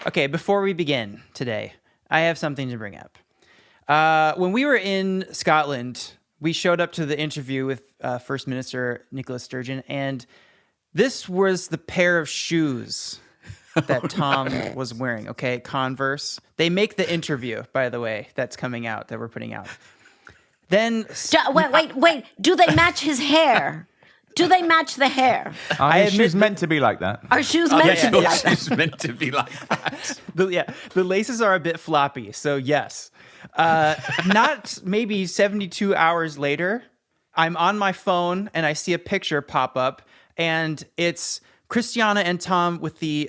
Okay, before we begin today, I have something to bring up. When we were in Scotland, we showed up to the interview with First Minister Nicola Sturgeon, and this was the pair of shoes that Tom was wearing, okay? Converse. They make the interview, by the way, that's coming out, that we're putting out. Then... Wait. Do they match his hair? Do they match the hair? Are shoes meant to be like that? Are shoes meant to be like that? It's meant to be like that. The laces are a bit floppy, so yes. Not maybe 72 hours later, I'm on my phone and I see a picture pop up, and it's Christiana and Tom with the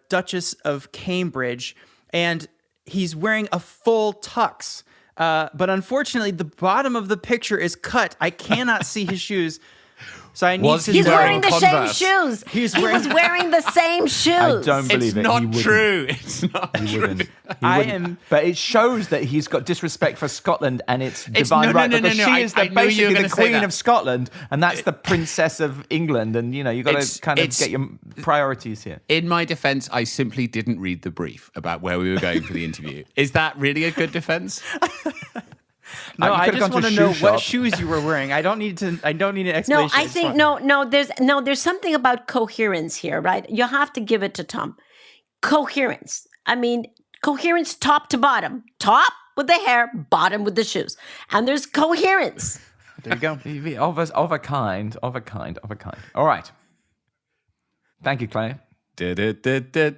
Duchess of Cambridge, and he's wearing a full tux. But unfortunately, the bottom of the picture is cut. I cannot see his shoes. So I need to. He's wearing the Converse? same shoes. He was wearing the same shoes. I don't believe It's it. not He wouldn't. true. It's not He true. wouldn't. But it shows that he's got disrespect for Scotland and its It's- divine no, right. no, no, because no, she I- is I knew you were basically gonna the say Queen that. of Scotland, and that's the Princess of England. And you got It's- to kind of it's- get your priorities here. In my defense, I simply didn't read the brief about where we were going for the interview. Is that really a good defense? No, You I could've just gone to want a to know shoe what shop. shoes you were wearing. I don't need an No, explanation. I think there's something about coherence here, right? You have to give it to Tom. Coherence. I mean, coherence top to bottom. Top with the hair, bottom with the shoes. And there's coherence. There you go. Of a kind. All right. Thank you, Clay. Du-du-du-du.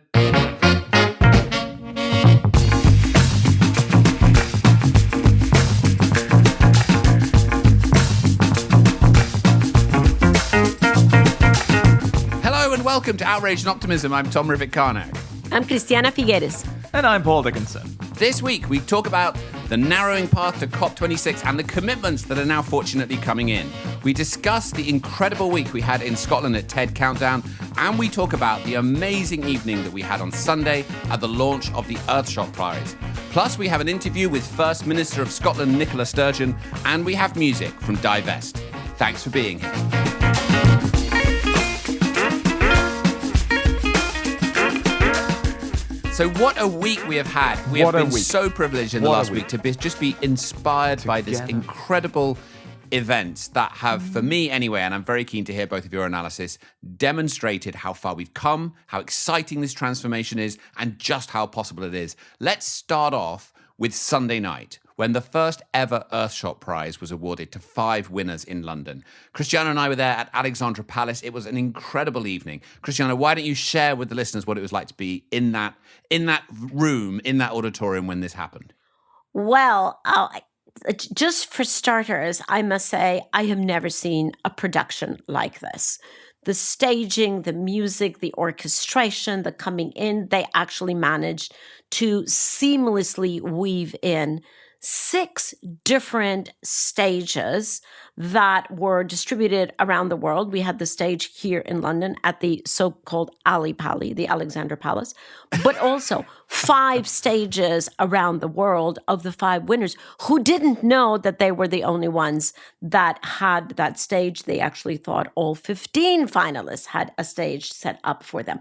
Hello and welcome to Outrage and Optimism. I'm Tom Rivett-Carnac. I'm Cristiana Figueres. And I'm Paul Dickinson. This week, we talk about the narrowing path to COP26 and the commitments that are now fortunately coming in. We discuss the incredible week we had in Scotland at TED Countdown, and we talk about the amazing evening that we had on Sunday at the launch of the Earthshot Prize. Plus, we have an interview with First Minister of Scotland, Nicola Sturgeon, and we have music from Divest. Thanks for being here. So what a week we have had. We have What a been week. so privileged in the What a last week. week to just be inspired by this Together. incredible events that have, for me anyway, and I'm very keen to hear both of your analysis, demonstrated how far we've come, how exciting this transformation is, and just how possible it is. Let's start off with Sunday night, when the first ever Earthshot Prize was awarded to 5 winners in London. Christiana and I were there at Alexandra Palace. It was an incredible evening. Christiana, why don't you share with the listeners what it was like to be in that room, in that auditorium when this happened? Well, just for starters, I must say I have never seen a production like this. The staging, the music, the orchestration, the coming in, they actually managed to seamlessly weave in 6 different stages that were distributed around the world. We had the stage here in London at the so-called Ali Pali, the Alexandra Palace, but also 5 stages around the world of the 5 winners who didn't know that they were the only ones that had that stage. They actually thought all 15 finalists had a stage set up for them.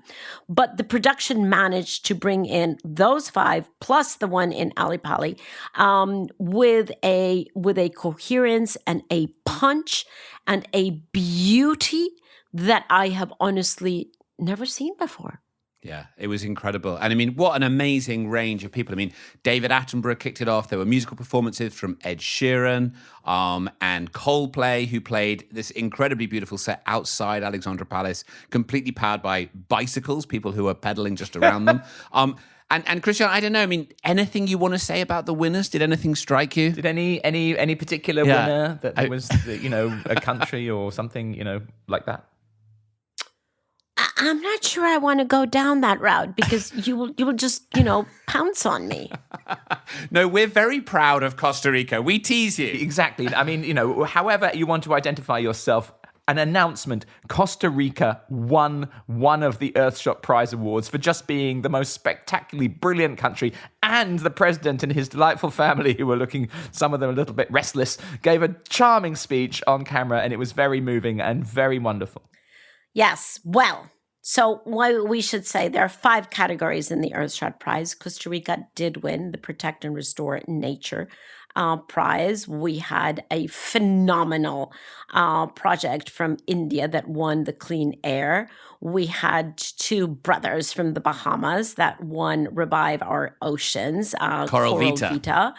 But the production managed to bring in those 5 plus the one in Ali Pali with a coherence and a punch and a beauty that I have honestly never seen before. Yeah, it was incredible. And I mean, what an amazing range of people. I mean, David Attenborough kicked it off. There were musical performances from Ed Sheeran and Coldplay, who played this incredibly beautiful set outside Alexandra Palace, completely powered by bicycles, people who were pedaling just around them. And Christian, I don't know. I mean, anything you want to say about the winners? Did anything strike you? Did any particular Yeah. winner that was a country or something like that? I'm not sure I want to go down that route because you will just, pounce on me. No, we're very proud of Costa Rica. We tease you. Exactly. I mean, however you want to identify yourself, an announcement: Costa Rica won one of the Earthshot Prize Awards for just being the most spectacularly brilliant country, and the president and his delightful family, who were looking, some of them a little bit restless, gave a charming speech on camera, and it was very moving and very wonderful. Yes. Well, So what we should say, there are 5 categories in the Earthshot Prize. Costa Rica did win the Protect and Restore Nature prize. We had a phenomenal project from India that won the Clean Air. We had 2 brothers from the Bahamas that won Revive Our Oceans. Coral Vita.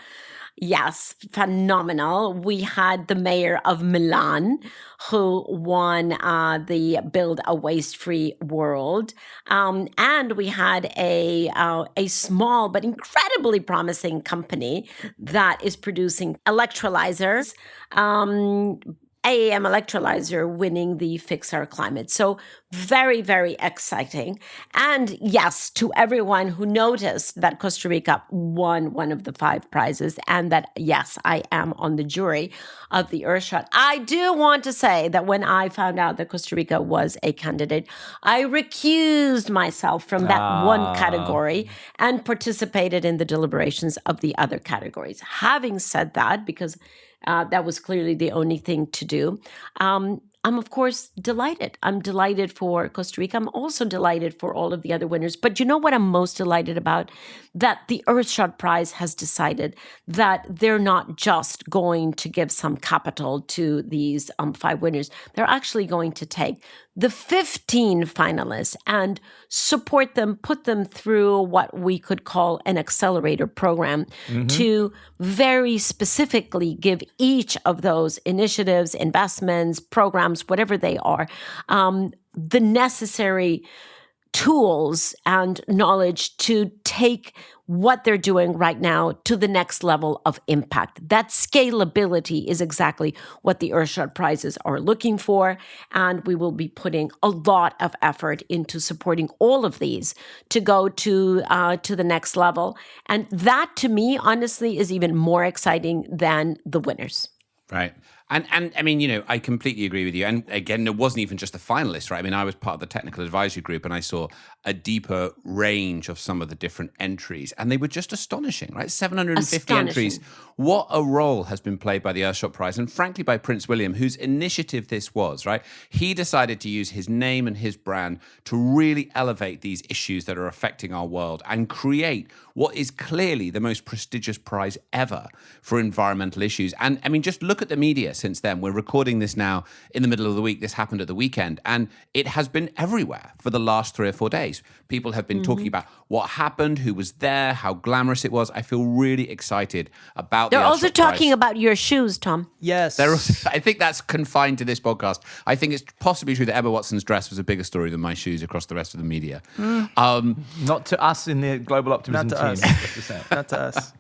Yes, phenomenal. We had the mayor of Milan who won the Build a Waste-Free World. And we had a small but incredibly promising company that is producing electrolyzers. AAM Electrolyzer winning the Fix Our Climate. So very, very exciting. And yes, to everyone who noticed that Costa Rica won one of the 5 prizes and that, yes, I am on the jury of the Earthshot. I do want to say that when I found out that Costa Rica was a candidate, I recused myself from that one category and participated in the deliberations of the other categories. Having said that, because that was clearly the only thing to do. I'm, of course, delighted. I'm delighted for Costa Rica. I'm also delighted for all of the other winners. But you know what I'm most delighted about? That the Earthshot Prize has decided that they're not just going to give some capital to these 5 winners. They're actually going to take the 15 finalists and support them, put them through what we could call an accelerator program to very specifically give each of those initiatives, investments, programs, whatever they are, the necessary tools and knowledge to take what they're doing right now to the next level of impact. That scalability is exactly what the Earthshot Prizes are looking for, and we will be putting a lot of effort into supporting all of these to go to the next level. And that, to me, honestly, is even more exciting than the winners. Right. And I mean, I completely agree with you. And again, it wasn't even just the finalists, right? I mean, I was part of the technical advisory group and I saw a deeper range of some of the different entries. And they were just astonishing, right? 750 entries. What a role has been played by the Earthshot Prize and frankly by Prince William, whose initiative this was, right? He decided to use his name and his brand to really elevate these issues that are affecting our world and create what is clearly the most prestigious prize ever for environmental issues. And I mean, just look at the media since then. We're recording this now in the middle of the week. This happened at the weekend, and it has been everywhere for the last 3 or 4 days. People have been talking about what happened, who was there, how glamorous it was. I feel really excited about They're the also Earthshot Prize. talking about your shoes, Tom. Yes. I think that's confined to this podcast. I think it's possibly true that Emma Watson's dress was a bigger story than my shoes across the rest of the media. Not to us in the Global Optimism Not to us. team. Not to us.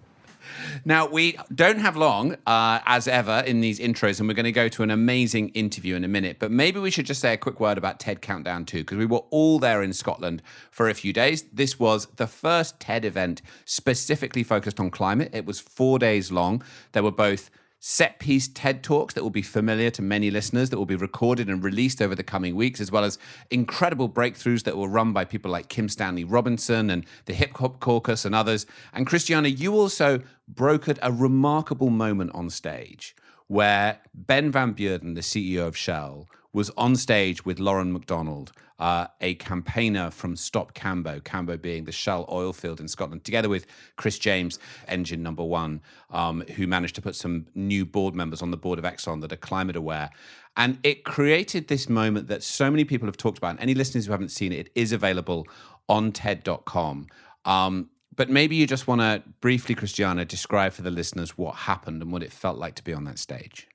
Now, we don't have long, as ever, in these intros, and we're going to go to an amazing interview in a minute. But maybe we should just say a quick word about TED Countdown 2, because we were all there in Scotland for a few days. This was the first TED event specifically focused on climate. It was 4 days long. There were both set-piece TED Talks that will be familiar to many listeners that will be recorded and released over the coming weeks, as well as incredible breakthroughs that were run by people like Kim Stanley Robinson and the Hip Hop Caucus and others. And Christiana, you also brokered a remarkable moment on stage where Ben Van Beurden, the CEO of Shell, was on stage with Lauren MacDonald, a campaigner from Stop Cambo, Cambo being the Shell oil field in Scotland, together with Chris James, Engine Number One, who managed to put some new board members on the board of Exxon that are climate aware. And it created this moment that so many people have talked about. And any listeners who haven't seen it, it is available on TED.com. But maybe you just want to briefly, Christiana, describe for the listeners what happened and what it felt like to be on that stage.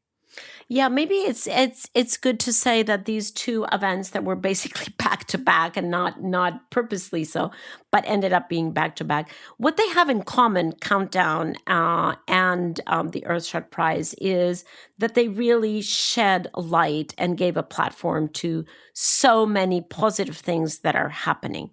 Yeah, maybe it's good to say that these 2 events that were basically back to back and not purposely so, but ended up being back to back. What they have in common, Countdown and the Earthshot Prize, is that they really shed light and gave a platform to so many positive things that are happening.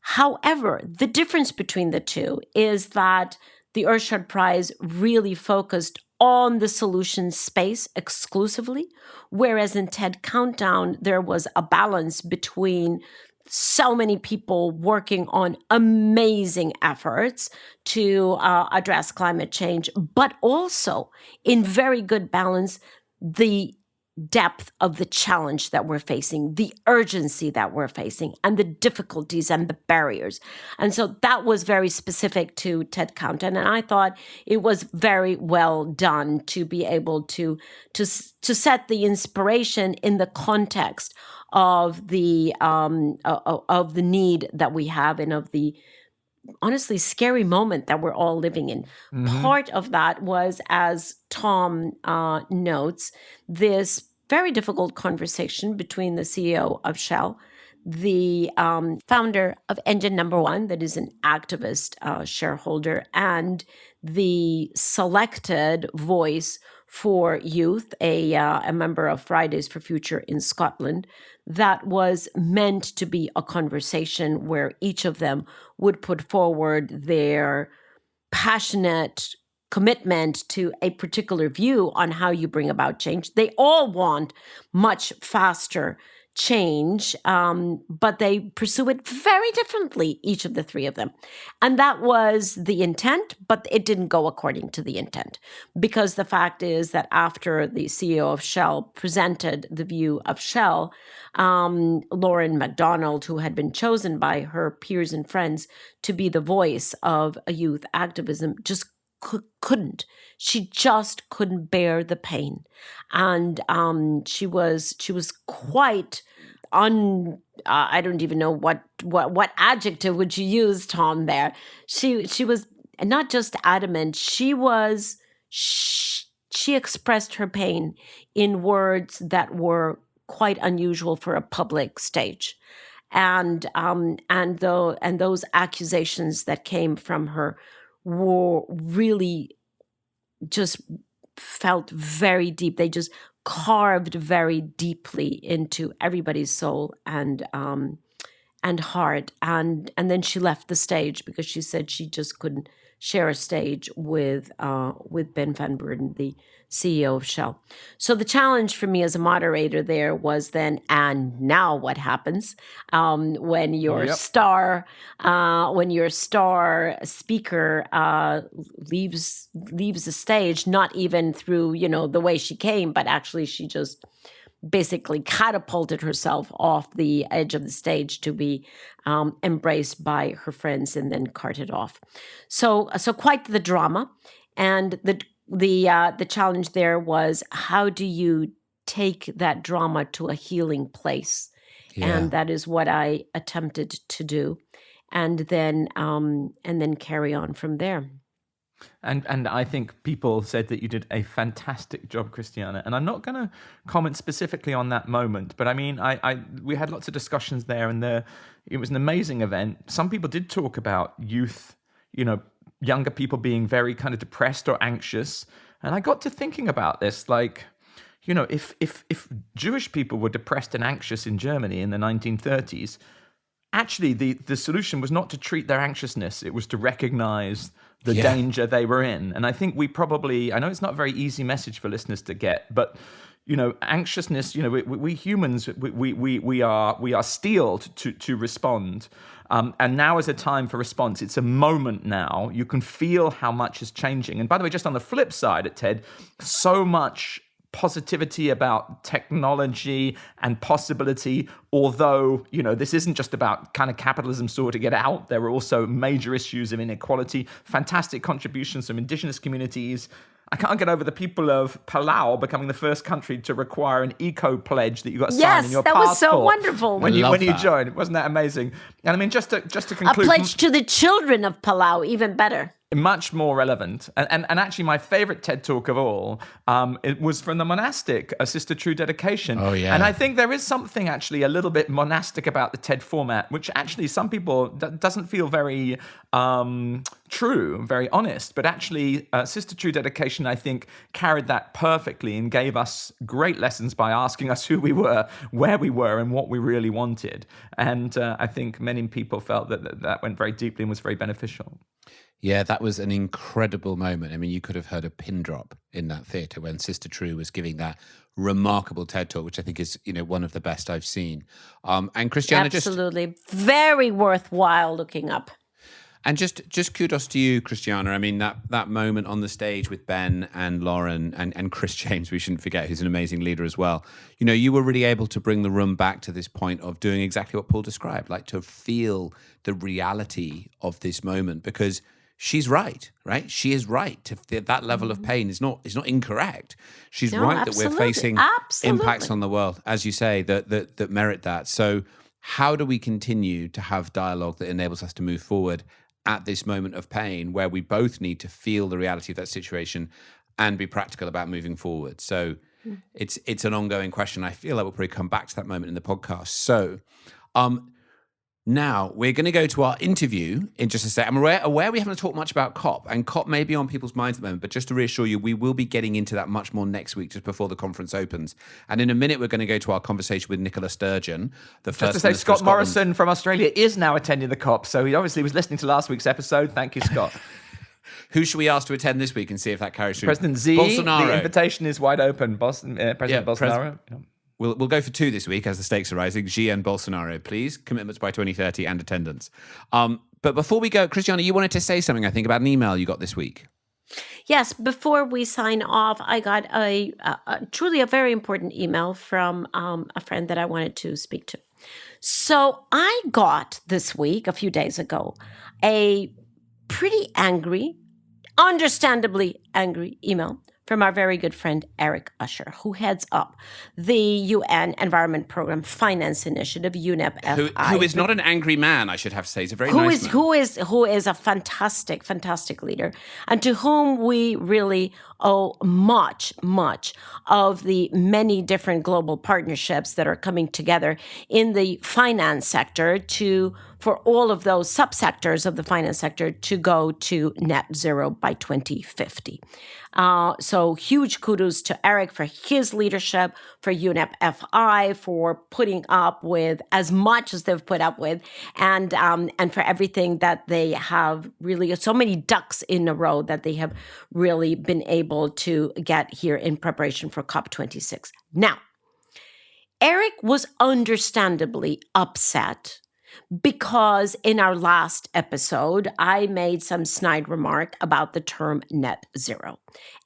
However, the difference between the 2 is that the Earthshot Prize really focused on the solution space exclusively, whereas in TED Countdown, there was a balance between so many people working on amazing efforts to address climate change, but also in very good balance, the depth of the challenge that we're facing, the urgency that we're facing, and the difficulties and the barriers. And so that was very specific to Ted Countdown. And I thought it was very well done to be able to set the inspiration in the context of the need that we have and of the honestly scary moment that we're all living in. Part of that was, as Tom notes, this very difficult conversation between the CEO of Shell, the founder of Engine Number One, that is an activist shareholder, and the selected voice for youth, a member of Fridays for Future in Scotland, that was meant to be a conversation where each of them would put forward their passionate commitment to a particular view on how you bring about change. They all want much faster change, but they pursue it very differently, each of the three of them. And that was the intent, but it didn't go according to the intent. Because the fact is that after the CEO of Shell presented the view of Shell, Lauren MacDonald, who had been chosen by her peers and friends to be the voice of a youth activism, just couldn't. She just couldn't bear the pain, and she was quite I don't even know what adjective would you use, Tom. There, she was not just adamant. She expressed her pain in words that were quite unusual for a public stage, and those accusations that came from her were really just felt very deep. They just carved very deeply into everybody's soul and heart. And then she left the stage because she said she just couldn't share a stage with Ben van Beurden, the CEO of Shell. So the challenge for me as a moderator there was then, and now what happens when your star speaker leaves the stage, not even through the way she came, but actually she just basically catapulted herself off the edge of the stage to be embraced by her friends and then carted off. So quite the drama. And the challenge there was, how do you take that drama to a healing place? Yeah. And that is what I attempted to do, and then carry on from there. And I think people said that you did a fantastic job, Christiana. And I'm not going to comment specifically on that moment, but I mean, we had lots of discussions there, and it was an amazing event. Some people did talk about youth, younger people being very kind of depressed or anxious. And I got to thinking about this, like, if Jewish people were depressed and anxious in Germany in the 1930s, actually the solution was not to treat their anxiousness. It was to recognize the danger they were in. And I think I know it's not a very easy message for listeners to get, but anxiousness, we humans, we are steeled to respond. And now is a time for response. It's a moment now. You can feel how much is changing. And by the way, just on the flip side at TED, so much positivity about technology and possibility, although, this isn't just about kind of capitalism sorting it out. There are also major issues of inequality, fantastic contributions from indigenous communities. I can't get over the people of Palau becoming the first country to require an eco pledge that you got to sign in your passport. Yes, that was so wonderful. When you joined, wasn't that amazing? And I mean, just to conclude, a pledge to the children of Palau, even better. Much more relevant. And actually, my favorite TED Talk of all, it was from the monastic, a Sister True dedication. Oh, yeah. And I think there is something actually a little bit monastic about the TED format, which actually some people doesn't feel very true, very honest. But actually, Sister True dedication, I think, carried that perfectly and gave us great lessons by asking us who we were, where we were, and what we really wanted. And I think many people felt that went very deeply and was very beneficial. Yeah, that was an incredible moment. I mean, you could have heard a pin drop in that theatre when Sister True was giving that remarkable TED Talk, which I think is, one of the best I've seen. And Christiana, absolutely very worthwhile looking up. And just kudos to you, Christiana. I mean, that moment on the stage with Ben and Lauren and Chris James, we shouldn't forget, who's an amazing leader as well. You know, you were really able to bring the room back to this point of doing exactly what Paul described, like to feel the reality of this moment, because she's right? She is right. That level of pain is not incorrect. She's right that we're facing impacts on the world, as you say, that merit that. So how do we continue to have dialogue that enables us to move forward at this moment of pain where we both need to feel the reality of that situation and be practical about moving forward? So it's an ongoing question. I feel like we'll probably come back to that moment in the podcast. So now we're going to go to our interview in just a sec. I'm aware we haven't talked much about COP, and COP may be on people's minds at the moment, but just to reassure you, we will be getting into that much more next week, just before the conference opens. And in a minute, we're going to go to our conversation with Nicola Sturgeon, the first. Just to say, Scott Morrison from Australia is now attending the COP, so he obviously was listening to last week's episode. Thank you, Scott. Who should we ask to attend this week and see if that carries through? President Xi. Bolsonaro. The invitation is wide open. President Bolsonaro. We'll go for 2 this week as the stakes are rising. Xi and Bolsonaro, please. Commitments by 2030 and attendance. But before we go, Christiana, you wanted to say something, I think, about an email you got this week. Yes, before we sign off, I got a truly a very important email from a friend that I wanted to speak to. So I got this week, a few days ago, a pretty angry, understandably angry email from our very good friend Eric Usher, who heads up the UN Environment Program Finance Initiative, UNEP-FI. Who is not an angry man, I should have to say. He's a very nice man. Who is a fantastic, fantastic leader, and to whom we really owe much, much of the many different global partnerships that are coming together in the finance sector for all of those subsectors of the finance sector to go to net zero by 2050. So huge kudos to Eric for his leadership, for UNEP-FI for putting up with as much as they've put up with, and for everything that they have really, so many ducks in a row that they have really been able to get here in preparation for COP26. Now, Eric was understandably upset because in our last episode, I made some snide remark about the term net zero.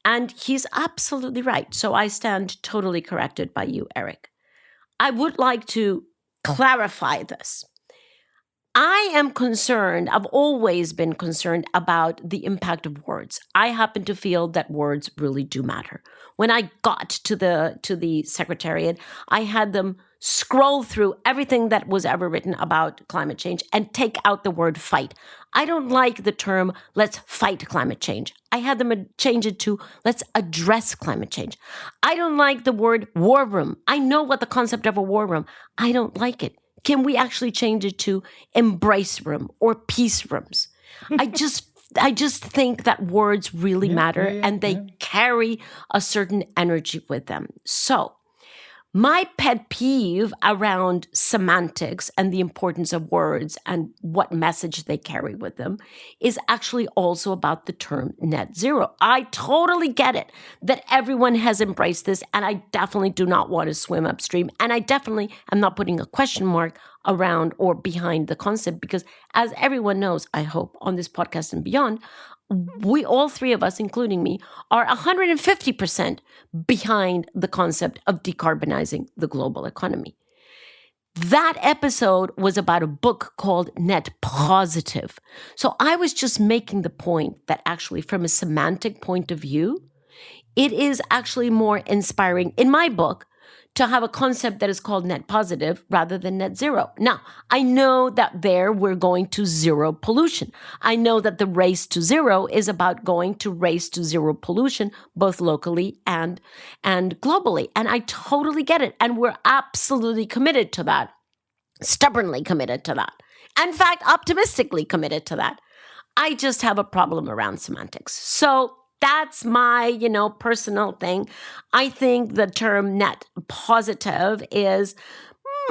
And he's absolutely right. So I stand totally corrected by you, Eric. I would like to clarify this. I am concerned, I've always been concerned about the impact of words. I happen to feel that words really do matter. When I got to the Secretariat, I had them scroll through everything that was ever written about climate change and take out the word fight. I don't like the term, let's fight climate change. I had them change it to, let's address climate change. I don't like the word war room. I know what the concept of a war room. I don't like it. Can we actually change it to embrace room or peace rooms? I just think that words really matter and they carry a certain energy with them. So my pet peeve around semantics and the importance of words and what message they carry with them is actually also about the term net zero. I totally get it that everyone has embraced this, and I definitely do not want to swim upstream. And I definitely am not putting a question mark around or behind the concept because, as everyone knows, I hope, on this podcast and beyond, we, all three of us, including me, are 150% behind the concept of decarbonizing the global economy. That episode was about a book called Net Positive. So I was just making the point that actually, from a semantic point of view, it is actually more inspiring, in my book, to have a concept that is called net positive rather than net zero. Now, I know that we're going to zero pollution. I know that the race to zero is about going to race to zero pollution, both locally and globally. And I totally get it. And we're absolutely committed to that, stubbornly committed to that. In fact, optimistically committed to that. I just have a problem around semantics. So that's my, personal thing. I think the term net positive is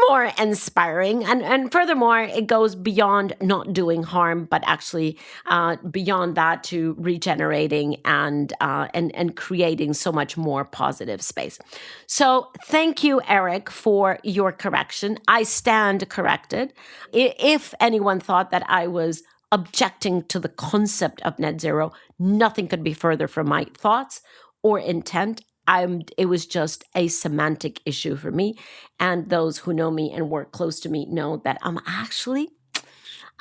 more inspiring. And furthermore, it goes beyond not doing harm, but actually beyond that to regenerating and creating so much more positive space. So thank you, Eric, for your correction. I stand corrected. If anyone thought that I was objecting to the concept of net zero. Nothing could be further from my thoughts or intent. It was just a semantic issue for me. And those who know me and work close to me know that I'm actually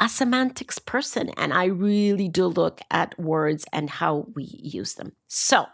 a semantics person, and I really do look at words and how we use them. So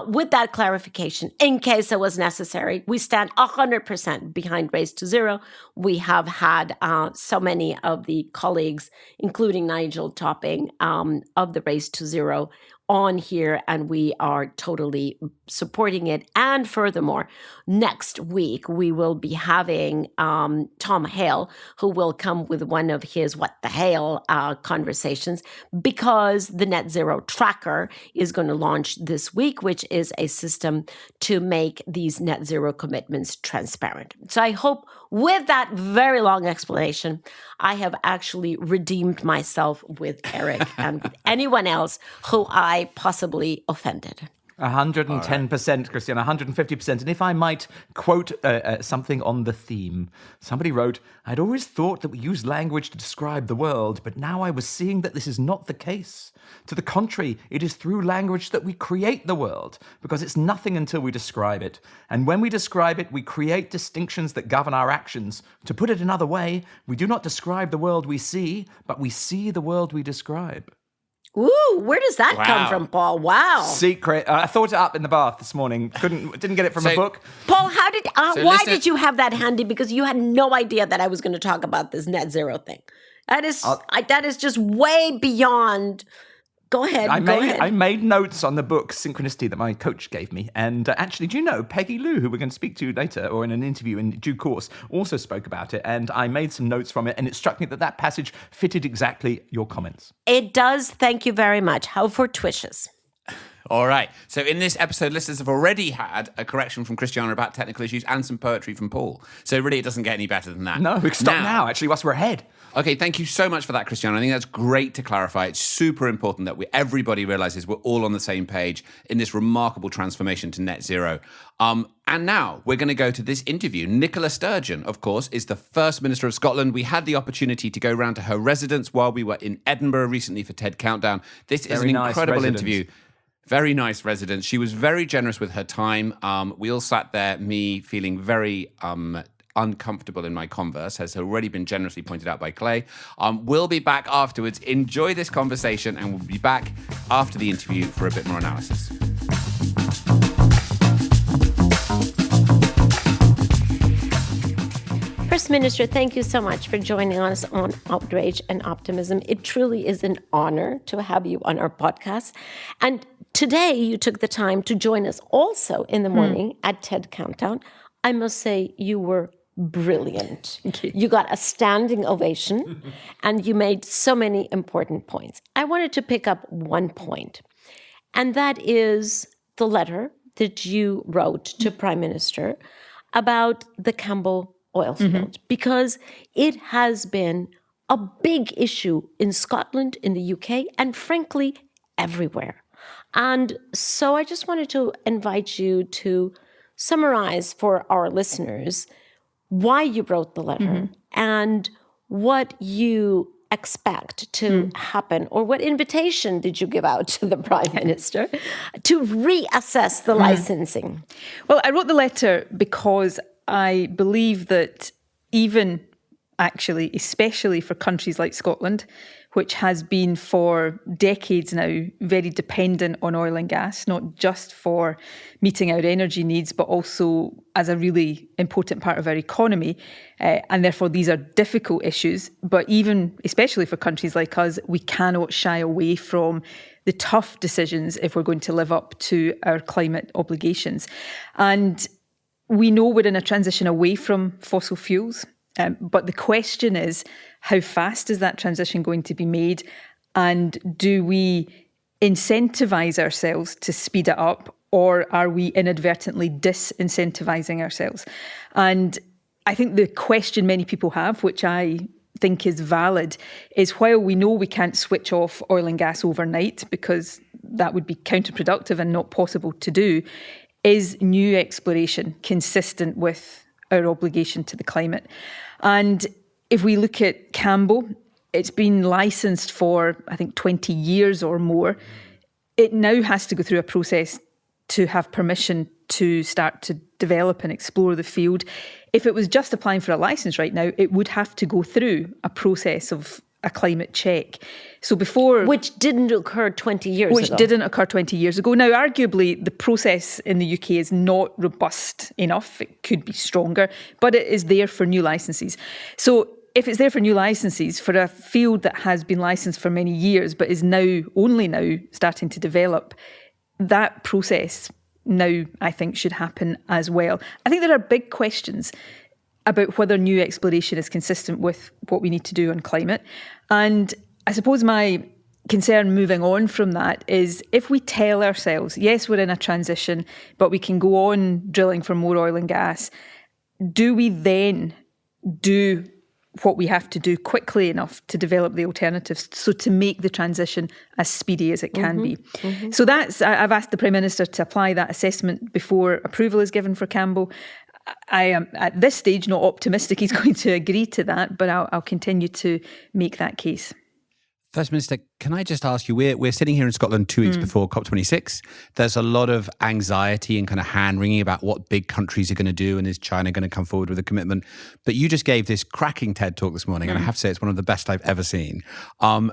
with that clarification, in case it was necessary, we stand 100% behind Race to Zero. We have had so many of the colleagues, including Nigel Topping of the Race to Zero, on here, and we are totally supporting it. And furthermore, next week we will be having Tom Hale, who will come with one of his What the Hale conversations, because the Net Zero Tracker is going to launch this week, which is a system to make these net zero commitments transparent. So I hope with that very long explanation, I have actually redeemed myself with Eric and with anyone else who I possibly offended. 110%, Christian, 150%. And if I might quote something on the theme, somebody wrote, "I'd always thought that we use language to describe the world, but now I was seeing that this is not the case. To the contrary, it is through language that we create the world, because it's nothing until we describe it. And when we describe it, we create distinctions that govern our actions. To put it another way, we do not describe the world we see, but we see the world we describe." Ooh, where does that come from, Paul? Wow. Secret. I thought it up in the bath this morning. Didn't get it from a book. Paul, why did you have that handy? Because you had no idea that I was going to talk about this net zero thing. That is just way beyond. Go ahead. I made notes on the book Synchronicity that my coach gave me. And actually, do you know, Peggy Lou, who we're going to speak to later or in an interview in due course, also spoke about it. And I made some notes from it. And it struck me that passage fitted exactly your comments. It does. Thank you very much. How fortuitous. All right. So in this episode, listeners have already had a correction from Christiana about technical issues and some poetry from Paul. So really, it doesn't get any better than that. No, we can stop now, actually, whilst we're ahead. Okay, thank you so much for that, Christiana. I think that's great to clarify. It's super important that everybody realizes we're all on the same page in this remarkable transformation to net zero. And now we're going to go to this interview. Nicola Sturgeon, of course, is the First Minister of Scotland. We had the opportunity to go round to her residence while we were in Edinburgh recently for TED Countdown. This is an incredible interview. Very nice residence. She was very generous with her time. We all sat there, me feeling very uncomfortable in my Converse, has already been generously pointed out by Clay. We'll be back afterwards. Enjoy this conversation, and we'll be back after the interview for a bit more analysis. First Minister, thank you so much for joining us on Outrage and Optimism. It truly is an honor to have you on our podcast. And today you took the time to join us also in the morning at TED Countdown. I must say you were brilliant. You got a standing ovation and you made so many important points. I wanted to pick up one point, and that is the letter that you wrote to Prime Minister about the Campbell oil field, because it has been a big issue in Scotland, in the UK, and frankly, everywhere. And so I just wanted to invite you to summarize for our listeners why you wrote the letter and what you expect to happen, or what invitation did you give out to the Prime Minister to reassess the licensing? Well, I wrote the letter because I believe that even actually, especially for countries like Scotland, which has been for decades now very dependent on oil and gas, not just for meeting our energy needs, but also as a really important part of our economy. And therefore, these are difficult issues. But even, especially for countries like us, we cannot shy away from the tough decisions if we're going to live up to our climate obligations. And we know we're in a transition away from fossil fuels. But the question is, how fast is that transition going to be made? And do we incentivize ourselves to speed it up, or are we inadvertently disincentivizing ourselves? And I think the question many people have, which I think is valid, is while we know we can't switch off oil and gas overnight, because that would be counterproductive and not possible to do, is new exploration consistent with our obligation to the climate? And if we look at Campbell, It's been licensed for, I think, 20 years or more. It now has to go through a process to have permission to start to develop and explore the field. If it was just applying for a license right now, it would have to go through a process of a climate check. So before... Which didn't occur 20 years ago. Which didn't occur 20 years ago. Now, arguably, the process in the UK is not robust enough. It could be stronger, but it is there for new licenses. So if it's there for new licenses for a field that has been licensed for many years but is only now starting to develop, that process now, I think, should happen as well. I think there are big questions about whether new exploration is consistent with what we need to do on climate. And I suppose my concern moving on from that is if we tell ourselves, yes, we're in a transition, but we can go on drilling for more oil and gas, do we then do what we have to do quickly enough to develop the alternatives, so to make the transition as speedy as it can be? So I've asked the Prime Minister to apply that assessment before approval is given for Cambo. I am at this stage not optimistic he's going to agree to that, but I'll continue to make that case. First Minister, can I just ask you, we're sitting here in Scotland 2 weeks before COP26. There's a lot of anxiety and kind of hand-wringing about what big countries are going to do and is China going to come forward with a commitment. But you just gave this cracking TED talk this morning, and I have to say it's one of the best I've ever seen,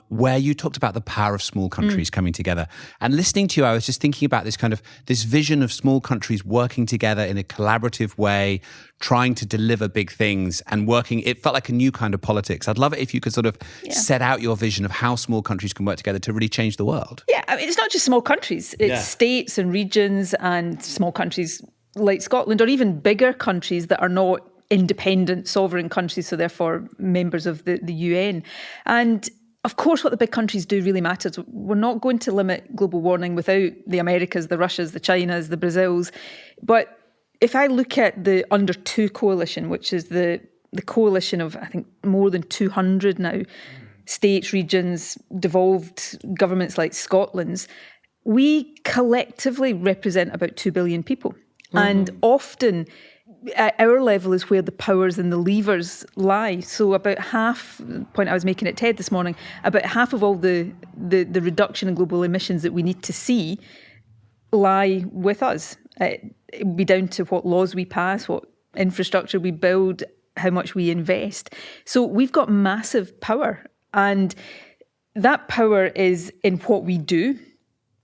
where you talked about the power of small countries coming together. And listening to you, I was just thinking about this vision of small countries working together in a collaborative way, trying to deliver big things and working. It felt like a new kind of politics. I'd love it if you could sort of set out your vision of how small countries can work together to really change the world. Yeah, I mean, it's not just small countries. It's states and regions and small countries like Scotland, or even bigger countries that are not independent sovereign countries, so therefore members of the UN. And of course, what the big countries do really matters. We're not going to limit global warming without the Americas, the Russias, the Chinas, the Brazils. But if I look at the Under 2 coalition, which is the coalition of, I think, more than 200 now, states, regions, devolved governments like Scotland's, we collectively represent about 2 billion people. And often at our level is where the powers and the levers lie. So about half, the point I was making at TED this morning, about half of all the reduction in global emissions that we need to see lie with us. It would be down to what laws we pass, what infrastructure we build, how much we invest. So we've got massive power, and that power is in what we do.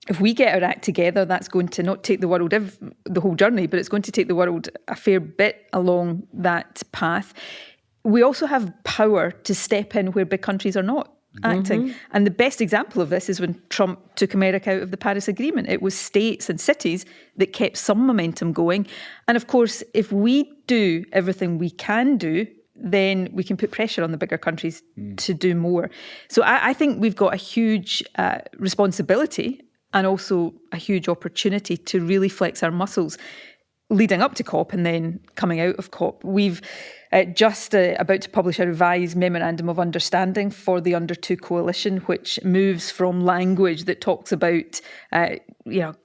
If we get our act together, that's going to not take the world the whole journey, but it's going to take the world a fair bit along that path. We also have power to step in where big countries are not acting. And the best example of this is when Trump took America out of the Paris Agreement. It was states and cities that kept some momentum going. And of course, if we do everything we can do, then we can put pressure on the bigger countries to do more. So I think we've got a huge responsibility and also a huge opportunity to really flex our muscles leading up to COP and then coming out of COP. We've just about to publish a revised Memorandum of Understanding for the Under 2 coalition, which moves from language that talks about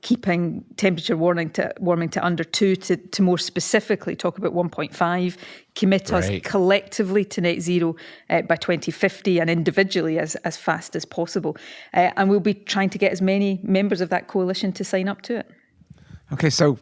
keeping temperature warming to under 2 to more specifically talk about 1.5, commit us collectively to net zero by 2050 and individually as fast as possible. And we'll be trying to get as many members of that coalition to sign up to it. Okay, so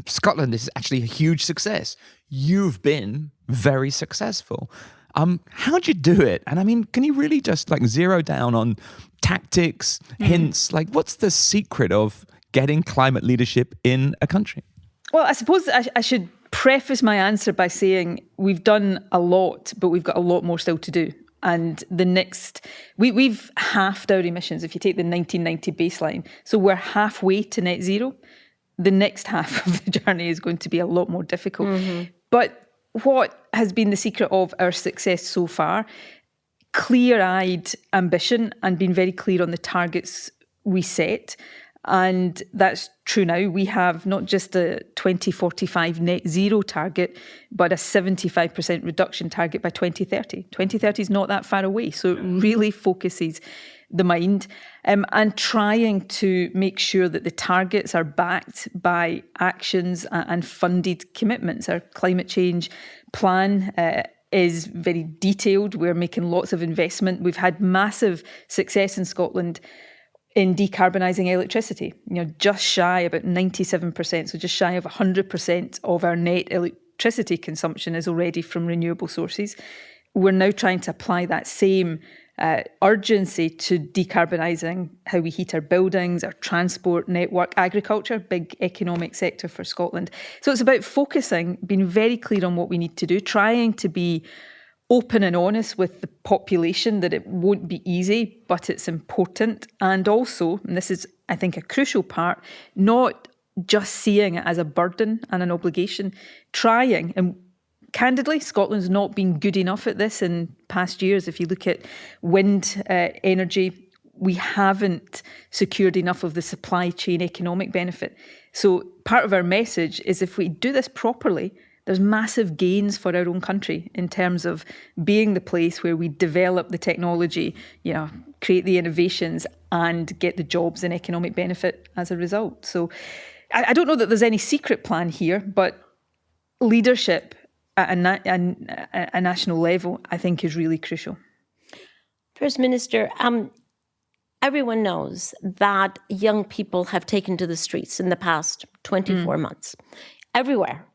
Scotland is actually a huge success. You've been very successful. How'd you do it? And I mean, can you really just zero down on tactics, hints? What's the secret of getting climate leadership in a country? Well, I suppose I should preface my answer by saying we've done a lot, but we've got a lot more still to do. And we've halved our emissions if you take the 1990 baseline. So we're halfway to net zero. The next half of the journey is going to be a lot more difficult. But what has been the secret of our success so far? Clear-eyed ambition and being very clear on the targets we set. And that's true now. We have not just a 2045 net zero target, but a 75% reduction target by 2030. 2030 is not that far away. So it really focuses the mind, and trying to make sure that the targets are backed by actions and funded commitments. Our climate change plan is very detailed. We're making lots of investment. We've had massive success in Scotland in decarbonising electricity, just shy about 97%, so just shy of 100% of our net electricity consumption is already from renewable sources. We're now trying to apply that same urgency to decarbonising how we heat our buildings, our transport network, agriculture, big economic sector for Scotland. So it's about focusing, being very clear on what we need to do, trying to be open and honest with the population that it won't be easy, but it's important. And also, and this is, I think, a crucial part, not just seeing it as a burden and an obligation, trying, and candidly, Scotland's not been good enough at this in past years. If you look at wind energy, we haven't secured enough of the supply chain economic benefit. So part of our message is if we do this properly, there's massive gains for our own country in terms of being the place where we develop the technology, create the innovations and get the jobs and economic benefit as a result. So I don't know that there's any secret plan here, but leadership at a national level, I think, is really crucial. First Minister, everyone knows that young people have taken to the streets in the past 24 months, everywhere,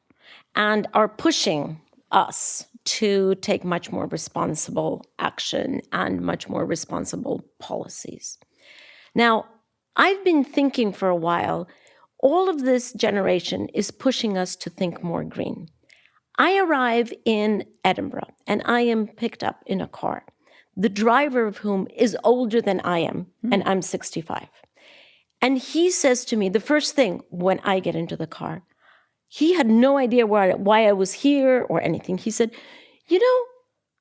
and are pushing us to take much more responsible action and much more responsible policies. Now, I've been thinking for a while, all of this generation is pushing us to think more green. I arrive in Edinburgh and I am picked up in a car, the driver of whom is older than I am, and I'm 65. And he says to me, the first thing when I get into the car, he had no idea why I was here or anything. He said,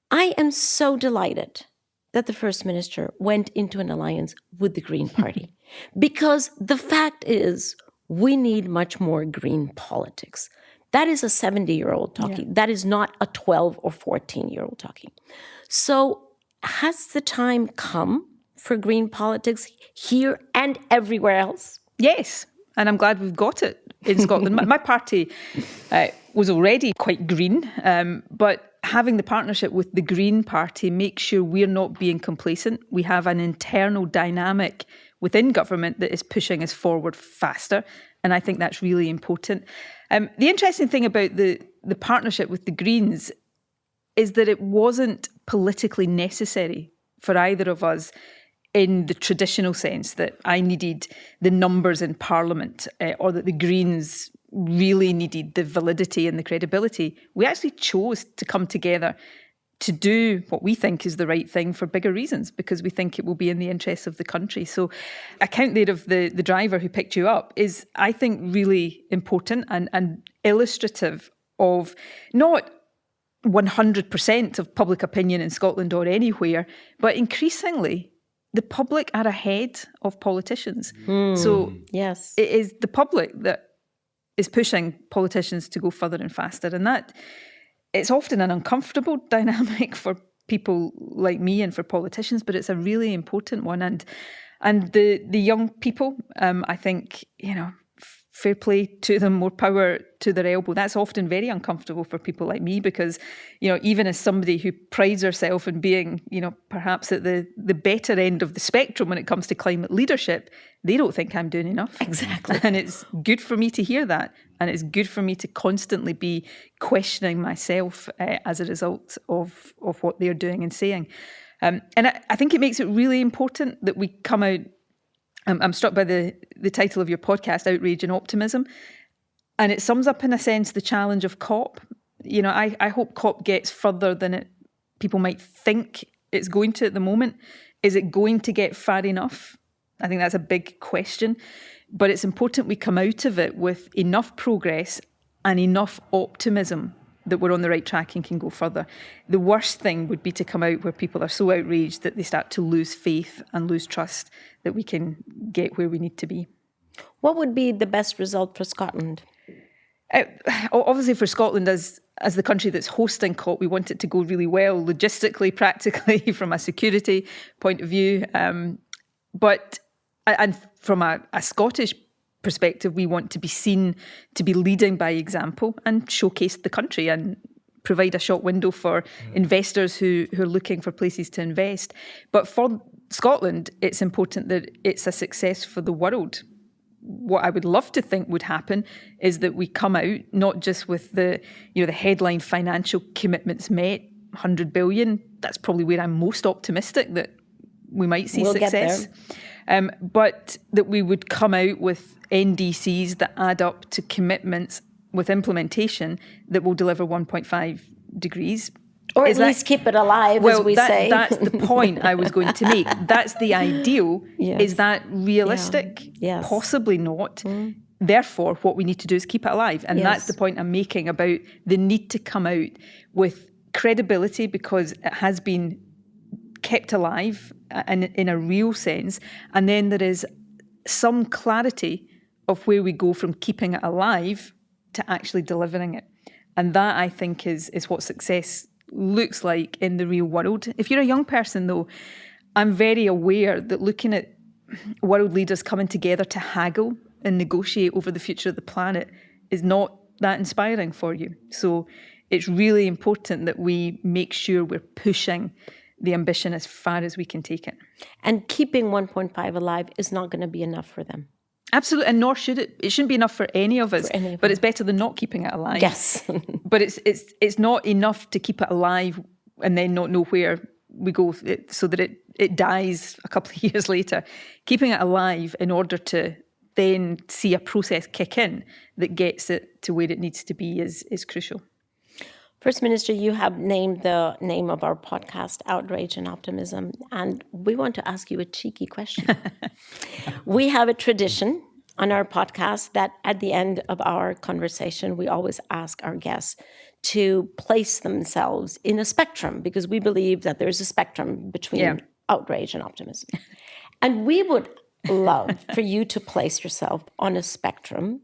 I am so delighted that the First Minister went into an alliance with the Green Party. Because the fact is, we need much more green politics. That is a 70-year-old talking. Yeah. That is not a 12 or 14-year-old talking. So has the time come for green politics here and everywhere else? Yes, and I'm glad we've got it in Scotland. My party was already quite green, but having the partnership with the Green Party makes sure we're not being complacent. We have an internal dynamic within government that is pushing us forward faster, and I think that's really important. The interesting thing about the partnership with the Greens is that it wasn't politically necessary for either of us in the traditional sense that I needed the numbers in Parliament or that the Greens really needed the validity and the credibility. We actually chose to come together to do what we think is the right thing for bigger reasons, because we think it will be in the interests of the country. So account there of the driver who picked you up is, I think, really important and illustrative of not 100% of public opinion in Scotland or anywhere, but increasingly the public are ahead of politicians. So yes, it is the public that is pushing politicians to go further and faster. And that it's often an uncomfortable dynamic for people like me and for politicians, but it's a really important one. And the young people, I think, fair play to them, more power to their elbow. That's often very uncomfortable for people like me because, even as somebody who prides herself in being, perhaps at the better end of the spectrum when it comes to climate leadership, they don't think I'm doing enough. Exactly. And it's good for me to hear that. And it's good for me to constantly be questioning myself as a result of what they're doing and saying. And I think it makes it really important that we come out. I'm struck by the title of your podcast, Outrage and Optimism. And it sums up, in a sense, the challenge of COP. I hope COP gets further than people might think it's going to at the moment. Is it going to get far enough? I think that's a big question. But it's important we come out of it with enough progress and enough optimism that we're on the right track and can go further. The worst thing would be to come out where people are so outraged that they start to lose faith and lose trust that we can get where we need to be. What would be the best result for Scotland? Obviously for Scotland, as the country that's hosting COP, we want it to go really well, logistically, practically, from a security point of view. But from a Scottish perspective, we want to be seen to be leading by example and showcase the country and provide a short window for investors who are looking for places to invest. But for Scotland, it's important that it's a success for the world. What I would love to think would happen is that we come out not just with the headline financial commitments met, 100 billion. That's probably where I'm most optimistic that we might see success. But that we would come out with NDCs that add up to commitments with implementation that will deliver 1.5 degrees. Or at least keep it alive, as we say. That's the point I was going to make. That's the ideal. Yes. Is that realistic? Yeah. Yes. Possibly not. Therefore, what we need to do is keep it alive. And that's the point I'm making about the need to come out with credibility, because it has been kept alive in a real sense. And then there is some clarity of where we go from keeping it alive to actually delivering it. And that, I think, is what success looks like in the real world. If you're a young person, though, I'm very aware that looking at world leaders coming together to haggle and negotiate over the future of the planet is not that inspiring for you. So it's really important that we make sure we're pushing the ambition as far as we can take it. And keeping 1.5 alive is not going to be enough for them. Absolutely, and nor should it. It shouldn't be enough for any of us, but it's better than not keeping it alive. Yes. But it's not enough to keep it alive and then not know where we go so that it dies a couple of years later. Keeping it alive in order to then see a process kick in that gets it to where it needs to be is crucial. First Minister, you have named the name of our podcast, Outrage and Optimism, and we want to ask you a cheeky question. We have a tradition on our podcast that at the end of our conversation, we always ask our guests to place themselves in a spectrum, because we believe that there's a spectrum between outrage and optimism. And we would love for you to place yourself on a spectrum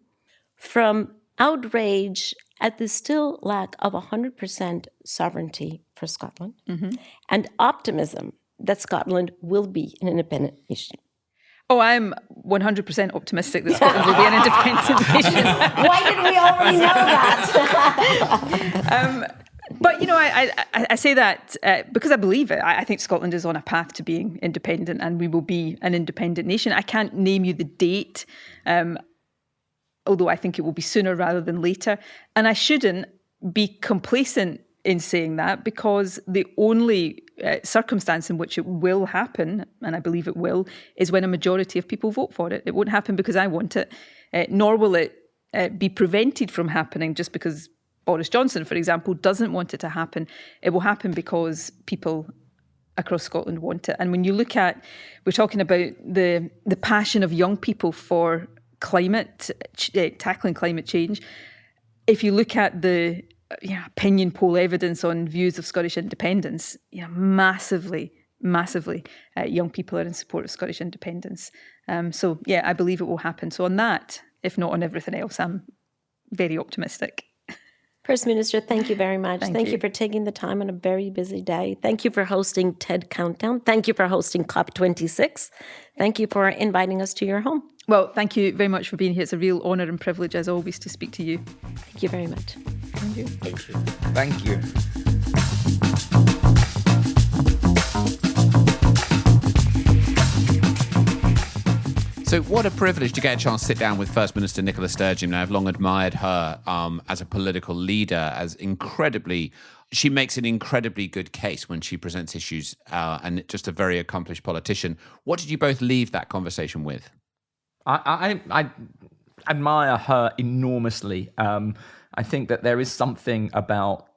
from outrage at the still lack of 100% sovereignty for Scotland, and optimism that Scotland will be an independent nation. Oh, I'm 100% optimistic that Scotland will be an independent nation. Why didn't we already know that? But, I say that because I believe it. I think Scotland is on a path to being independent, and we will be an independent nation. I can't name you the date, although I think it will be sooner rather than later. And I shouldn't be complacent in saying that, because the only circumstance in which it will happen, and I believe it will, is when a majority of people vote for it. It won't happen because I want it, nor will it be prevented from happening just because Boris Johnson, for example, doesn't want it to happen. It will happen because people across Scotland want it. And when you look at, we're talking about the passion of young people for tackling climate change. If you look at the opinion poll evidence on views of Scottish independence, massively, young people are in support of Scottish independence. So I believe it will happen. So on that, if not on everything else, I'm very optimistic. First Minister, thank you very much. Thank you for taking the time on a very busy day. Thank you for hosting TED Countdown. Thank you for hosting COP26. Thank you for inviting us to your home. Well, thank you very much for being here. It's a real honour and privilege, as always, to speak to you. Thank you very much. Thank you. Thank you. Thank you. So what a privilege to get a chance to sit down with First Minister Nicola Sturgeon. I've long admired her as a political leader, she makes an incredibly good case when she presents issues, and just a very accomplished politician. What did you both leave that conversation with? I admire her enormously. I think that there is something about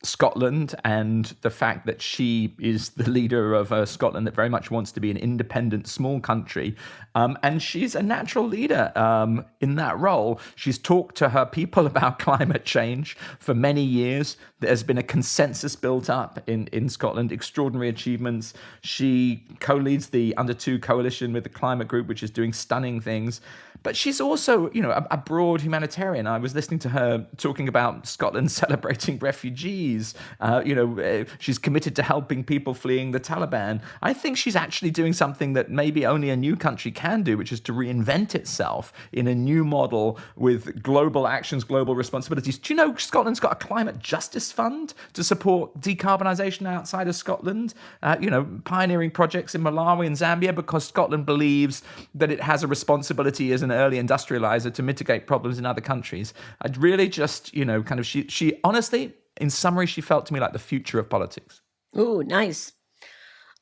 Scotland and the fact that she is the leader of Scotland that very much wants to be an independent small country, and she's a natural leader in that role. She's talked to her people about climate change for many years. There's been a consensus built up in Scotland, extraordinary achievements. She co-leads the Under 2 coalition with the Climate Group, which is doing stunning things. But she's also, a broad humanitarian. I was listening to her talking about Scotland celebrating refugees refugees. She's committed to helping people fleeing the Taliban. I think she's actually doing something that maybe only a new country can do, which is to reinvent itself in a new model with global actions, global responsibilities. Do you know Scotland's got a climate justice fund to support decarbonisation outside of Scotland? Pioneering projects in Malawi and Zambia, because Scotland believes that it has a responsibility as an early industrializer to mitigate problems in other countries. I'd really just, she honestly, in summary, she felt to me like the future of politics. Ooh, nice.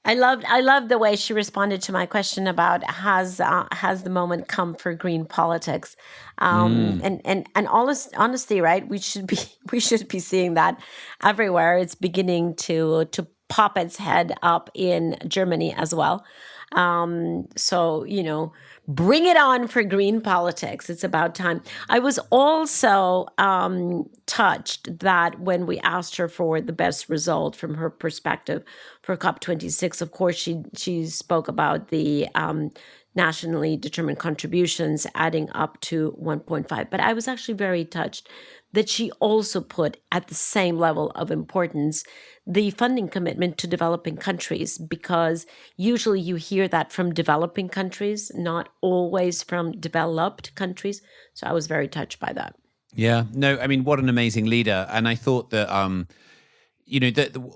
I loved the way she responded to my question about has the moment come for green politics, and honestly, right? We should be seeing that everywhere. It's beginning to pop its head up in Germany as well. So, bring it on for green politics. It's about time. I was also touched that when we asked her for the best result from her perspective for COP26, of course, she spoke about the nationally determined contributions adding up to 1.5. But I was actually very touched that she also put at the same level of importance the funding commitment to developing countries, because usually you hear that from developing countries, not always from developed countries. So I was very touched by that. Yeah, no, I mean, what an amazing leader. And I thought that,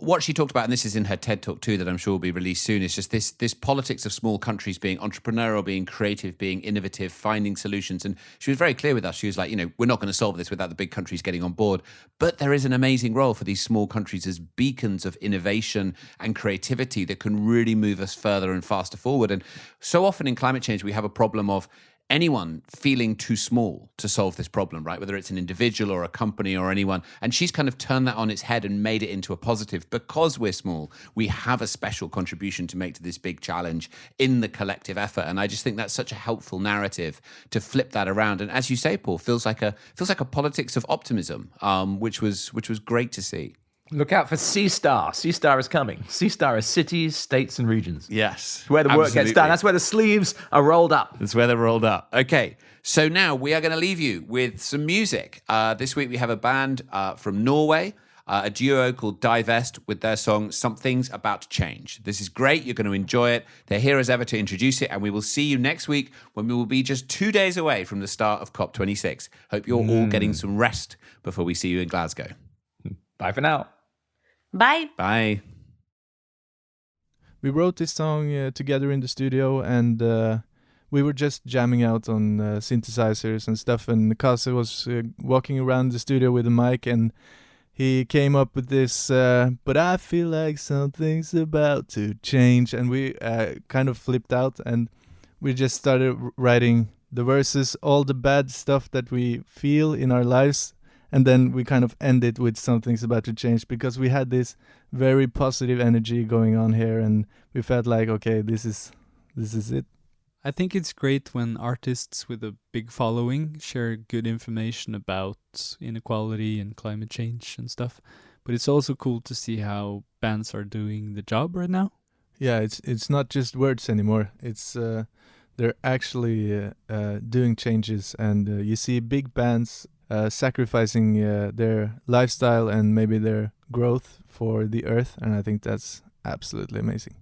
what she talked about, and this is in her TED Talk too, that I'm sure will be released soon, is just this politics of small countries being entrepreneurial, being creative, being innovative, finding solutions. And she was very clear with us. She was like, we're not going to solve this without the big countries getting on board. But there is an amazing role for these small countries as beacons of innovation and creativity that can really move us further and faster forward. And so often in climate change, we have a problem of anyone feeling too small to solve this problem, right? Whether it's an individual or a company or anyone. And she's kind of turned that on its head and made it into a positive. Because we're small, we have a special contribution to make to this big challenge in the collective effort. And I just think that's such a helpful narrative to flip that around. And as you say, Paul, feels like a politics of optimism, which was great to see. Look out for C-Star. C-Star is coming. C-Star is cities, states, and regions. Yes. Where the work gets done. That's where the sleeves are rolled up. That's where they're rolled up. Okay. So now we are going to leave you with some music. This week we have a band from Norway, a duo called Divest, with their song Something's About to Change. This is great. You're going to enjoy it. They're here as ever to introduce it. And we will see you next week when we will be just 2 days away from the start of COP26. Hope you're all getting some rest before we see you in Glasgow. Bye for now. Bye. Bye. We wrote this song together in the studio, and we were just jamming out on synthesizers and stuff, and Kasse was walking around the studio with a mic, and he came up with this, but I feel like something's about to change, and we kind of flipped out, and we just started writing the verses, all the bad stuff that we feel in our lives. And then we kind of ended with something's about to change, because we had this very positive energy going on here, and we felt like, okay, this is it. I think it's great when artists with a big following share good information about inequality and climate change and stuff. But it's also cool to see how bands are doing the job right now. Yeah, it's not just words anymore. It's they're actually doing changes, and you see big bands sacrificing their lifestyle and maybe their growth for the earth, and I think that's absolutely amazing.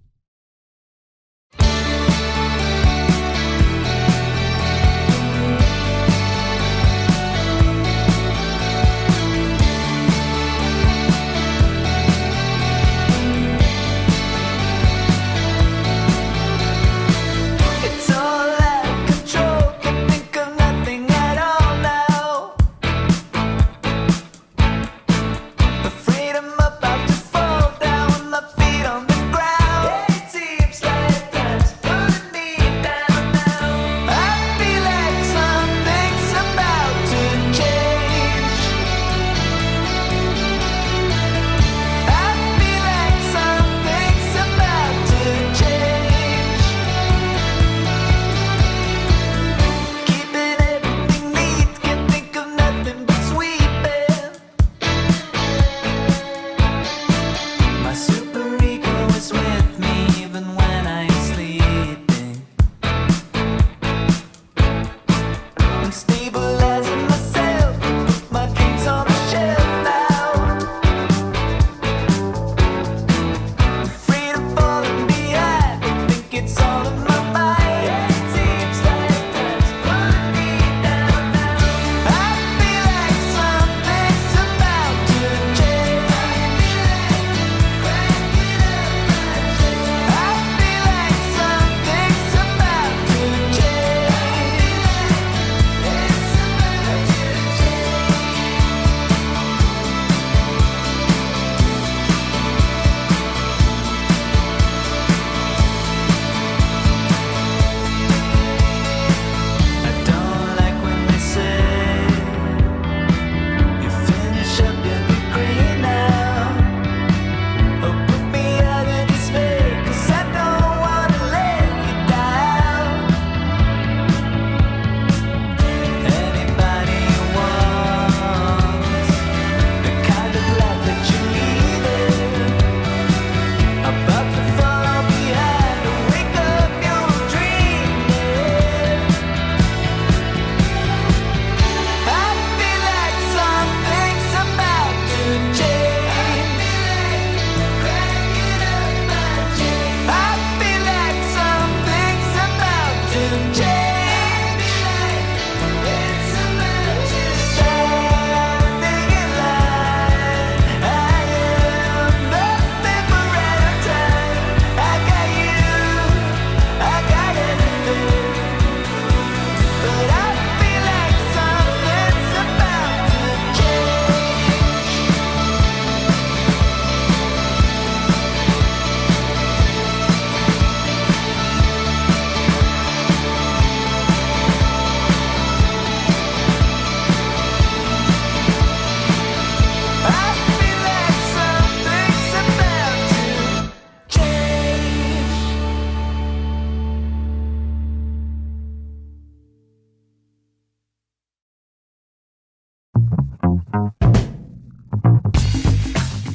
Afraid I'm about to fall down with my feet on the ground.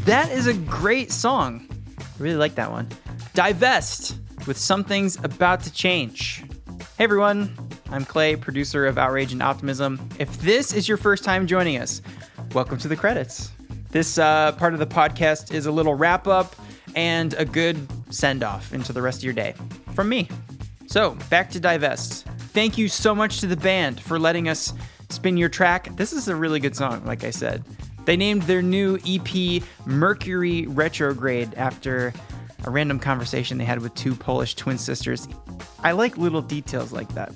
That is a great song. I really like that one. Divest with Something's About to Change. Hey everyone, I'm Clay, producer of Outrage and Optimism. If this is your first time joining us, welcome to the credits. This part of the podcast is a little wrap up and a good send off into the rest of your day from me. So back to Divest. Thank you so much to the band for letting us spin your track. This is a really good song, like I said. They named their new EP Mercury Retrograde after a random conversation they had with two Polish twin sisters. I like little details like that.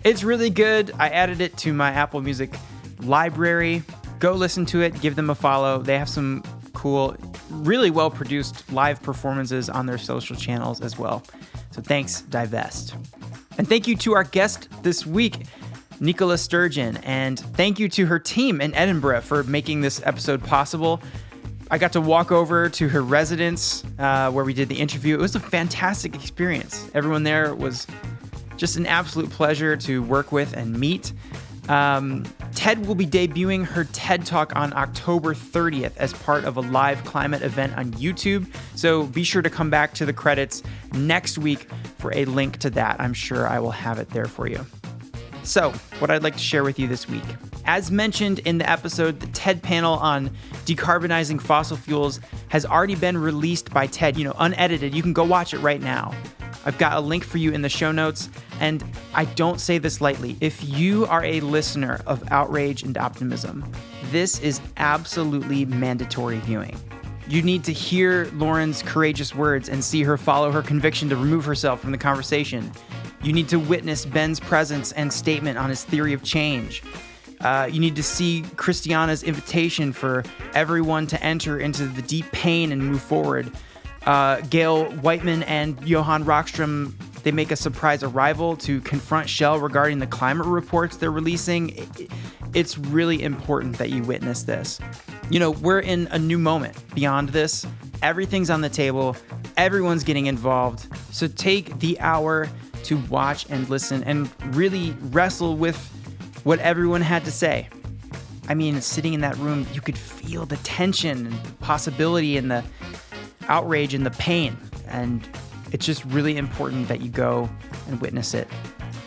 It's really good. I added it to my Apple Music library. Go listen to it, give them a follow. They have some cool, really well-produced live performances on their social channels as well. So thanks, Divest. And thank you to our guest this week, Nicola Sturgeon, and thank you to her team in Edinburgh for making this episode possible. I got to walk over to her residence where we did the interview. It was a fantastic experience. Everyone there was just an absolute pleasure to work with and meet. TED will be debuting her TED Talk on October 30th as part of a live climate event on YouTube. So be sure to come back to the credits next week for a link to that. I'm sure I will have it there for you. So, what I'd like to share with you this week. As mentioned in the episode, the TED panel on decarbonizing fossil fuels has already been released by TED, unedited. You can go watch it right now. I've got a link for you in the show notes, and I don't say this lightly. If you are a listener of Outrage and Optimism, this is absolutely mandatory viewing. You need to hear Lauren's courageous words and see her follow her conviction to remove herself from the conversation. You need to witness Ben's presence and statement on his theory of change. You need to see Christiana's invitation for everyone to enter into the deep pain and move forward. Gail Whiteman and Johan Rockström, they make a surprise arrival to confront Shell regarding the climate reports they're releasing. It's really important that you witness this. We're in a new moment. Beyond this, everything's on the table. Everyone's getting involved. So take the hour to watch and listen and really wrestle with what everyone had to say. I mean, sitting in that room, you could feel the tension and the possibility and the outrage and the pain. And it's just really important that you go and witness it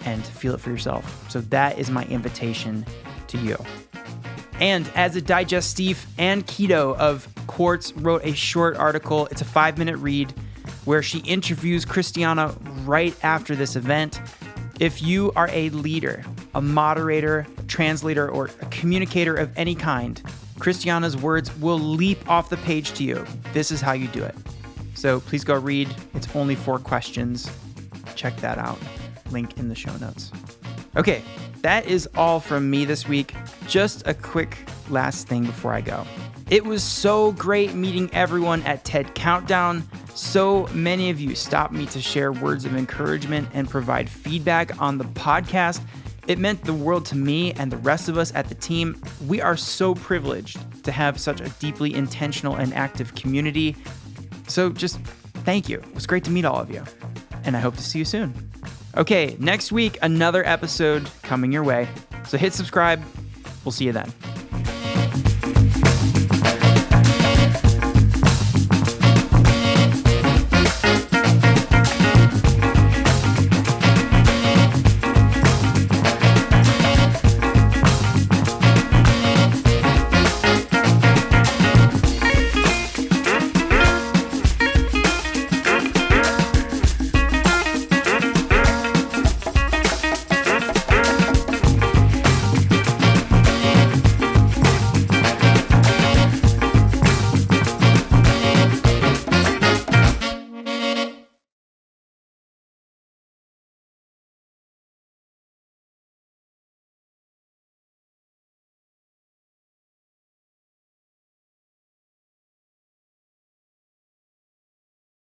and feel it for yourself. So that is my invitation to you. And as a digestif and keto of Quartz wrote a short article. It's a 5-minute read where she interviews Christiana right after this event. If you are a leader, a moderator, a translator, or a communicator of any kind, Christiana's words will leap off the page to you. This is how you do it. So please go read. It's only 4 questions. Check that out. Link in the show notes. Okay, that is all from me this week. Just a quick last thing before I go. It was so great meeting everyone at TED Countdown. So many of you stopped me to share words of encouragement and provide feedback on the podcast. It meant the world to me and the rest of us at the team. We are so privileged to have such a deeply intentional and active community. So just thank you. It was great to meet all of you. And I hope to see you soon. Okay, next week, another episode coming your way. So hit subscribe. We'll see you then.